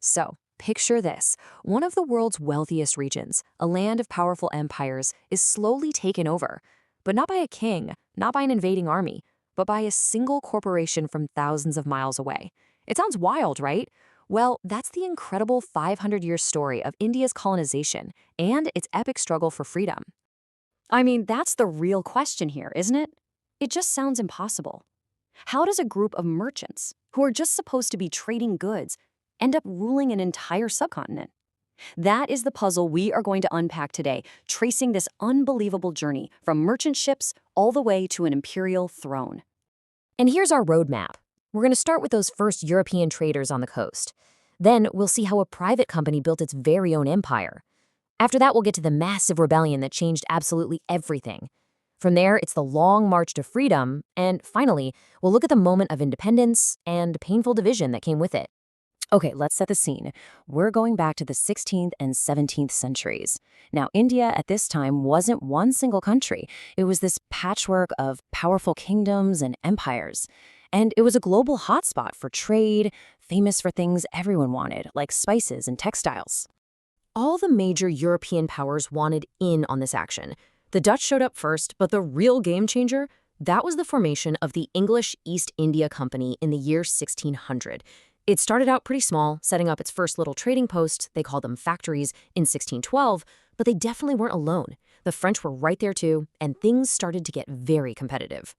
So, picture this. One of the world's wealthiest regions, a land of powerful empires, is slowly taken over. But not by a king, not by an invading army, but by a single corporation from thousands of miles away. It sounds wild, right? Well, that's the incredible 500-year story of India's colonization and its epic struggle for freedom. I mean, that's the real question here, isn't it? It just sounds impossible. How does a group of merchants, who are just supposed to be trading goods, end up ruling an entire subcontinent? That is the puzzle we are going to unpack today, tracing this unbelievable journey from merchant ships all the way to an imperial throne. And here's our roadmap. We're going to start with those first European traders on the coast. Then we'll see how a private company built its very own empire. After that, we'll get to the massive rebellion that changed absolutely everything. From there, it's the long march to freedom, and finally, we'll look at the moment of independence and painful division that came with it. Okay, let's set the scene. We're going back to the 16th and 17th centuries. Now, India at this time wasn't one single country. It was this patchwork of powerful kingdoms and empires. And it was a global hotspot for trade, famous for things everyone wanted, like spices and textiles. All the major European powers wanted in on this action. The Dutch showed up first, but the real game changer, that was the formation of the English East India Company in the year 1600. It started out pretty small, setting up its first little trading post, they called them factories, in 1612, but they definitely weren't alone. The French were right there too, and things started to get very competitive.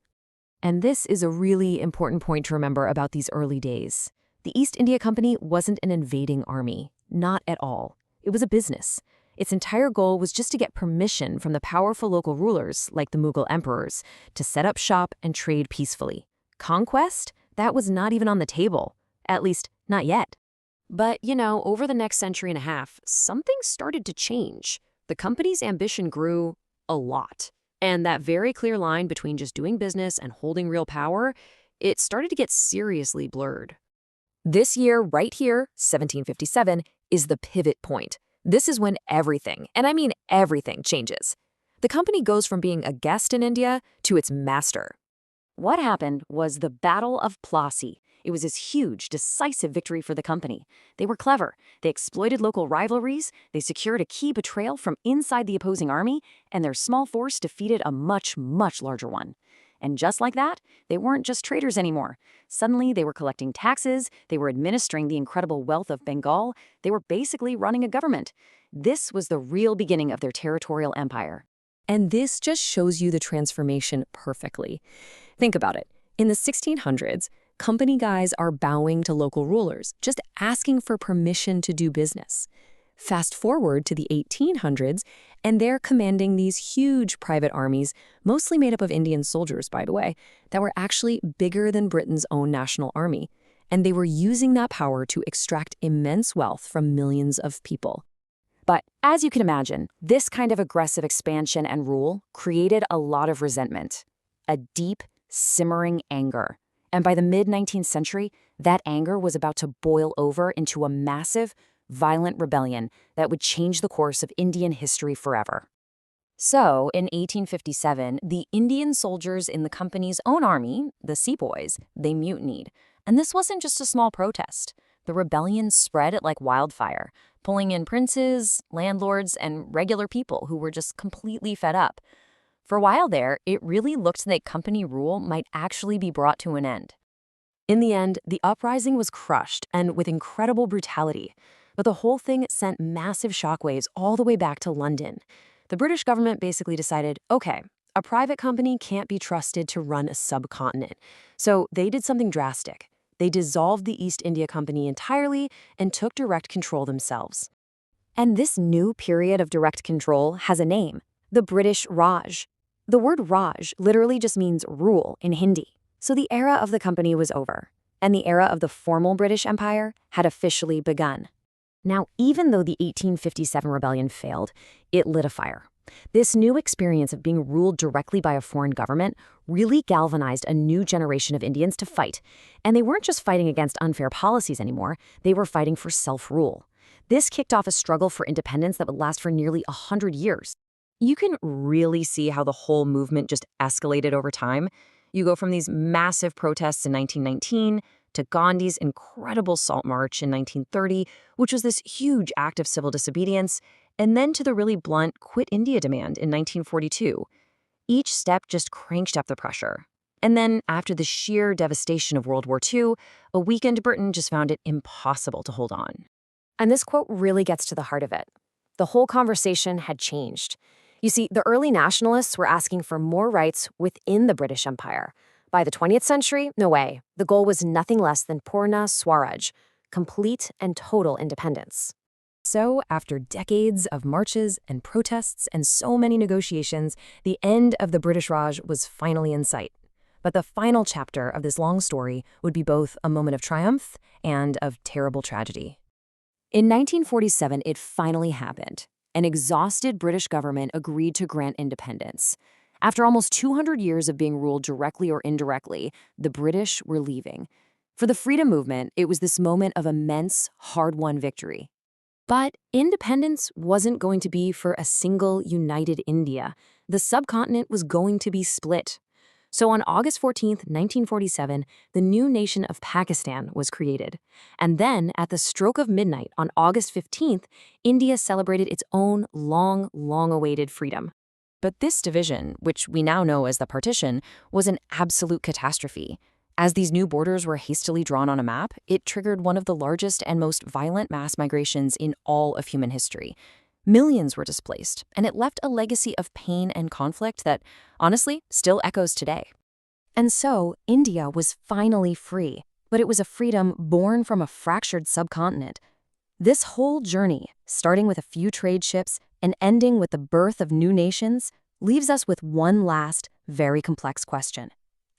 And this is a really important point to remember about these early days. The East India Company wasn't an invading army, not at all. It was a business. Its entire goal was just to get permission from the powerful local rulers, like the Mughal emperors, to set up shop and trade peacefully. Conquest? That was not even on the table. At least, not yet. But, over the next century and a half, something started to change. The company's ambition grew a lot. And that very clear line between just doing business and holding real power, it started to get seriously blurred. This year, right here, 1757, is the pivot point. This is when everything, and I mean everything, changes. The company goes from being a guest in India to its master. What happened was the Battle of Plassey. It was this huge, decisive victory for the company. They were clever. They exploited local rivalries, they secured a key betrayal from inside the opposing army, and their small force defeated a much, much larger one. And just like that, they weren't just traders anymore. Suddenly, they were collecting taxes, they were administering the incredible wealth of Bengal, they were basically running a government. This was the real beginning of their territorial empire. And this just shows you the transformation perfectly. Think about it. In the 1600s, company guys are bowing to local rulers, just asking for permission to do business. Fast forward to the 1800s, and they're commanding these huge private armies, mostly made up of Indian soldiers, by the way, that were actually bigger than Britain's own national army. And they were using that power to extract immense wealth from millions of people. But as you can imagine, this kind of aggressive expansion and rule created a lot of resentment, a deep, simmering anger. And by the mid-19th century, that anger was about to boil over into a massive, violent rebellion that would change the course of Indian history forever. So, in 1857, the Indian soldiers in the company's own army, the Sepoys, they mutinied. And this wasn't just a small protest. The rebellion spread like wildfire, pulling in princes, landlords, and regular people who were just completely fed up. For a while there, it really looked like company rule might actually be brought to an end. In the end, the uprising was crushed, and with incredible brutality. But the whole thing sent massive shockwaves all the way back to London. The British government basically decided, okay, a private company can't be trusted to run a subcontinent. So they did something drastic. They dissolved the East India Company entirely and took direct control themselves. And this new period of direct control has a name, the British Raj. The word Raj literally just means rule in Hindi. So the era of the company was over, and the era of the formal British Empire had officially begun. Now, even though the 1857 rebellion failed, it lit a fire. This new experience of being ruled directly by a foreign government really galvanized a new generation of Indians to fight. And they weren't just fighting against unfair policies anymore, they were fighting for self-rule. This kicked off a struggle for independence that would last for nearly 100 years. You can really see how the whole movement just escalated over time. You go from these massive protests in 1919 to Gandhi's incredible Salt March in 1930, which was this huge act of civil disobedience, and then to the really blunt Quit India demand in 1942. Each step just cranked up the pressure. And then, after the sheer devastation of World War II, a weakened Britain just found it impossible to hold on. And this quote really gets to the heart of it. The whole conversation had changed. You see, the early nationalists were asking for more rights within the British Empire. By the 20th century, no way. The goal was nothing less than Purna Swaraj, complete and total independence. So, after decades of marches and protests and so many negotiations, the end of the British Raj was finally in sight. But the final chapter of this long story would be both a moment of triumph and of terrible tragedy. In 1947, it finally happened. An exhausted British government agreed to grant independence. After almost 200 years of being ruled directly or indirectly, the British were leaving. For the freedom movement, it was this moment of immense, hard-won victory. But independence wasn't going to be for a single united India. The subcontinent was going to be split. So on August 14, 1947, the new nation of Pakistan was created. And then, at the stroke of midnight on August 15th, India celebrated its own long-awaited freedom. But this division, which we now know as the partition, was an absolute catastrophe. As these new borders were hastily drawn on a map, it triggered one of the largest and most violent mass migrations in all of human history. Millions were displaced, and it left a legacy of pain and conflict that, honestly, still echoes today. And so, India was finally free, but it was a freedom born from a fractured subcontinent. This whole journey, starting with a few trade ships and ending with the birth of new nations, leaves us with one last, very complex question.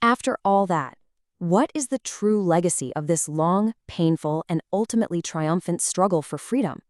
After all that, what is the true legacy of this long, painful, and ultimately triumphant struggle for freedom?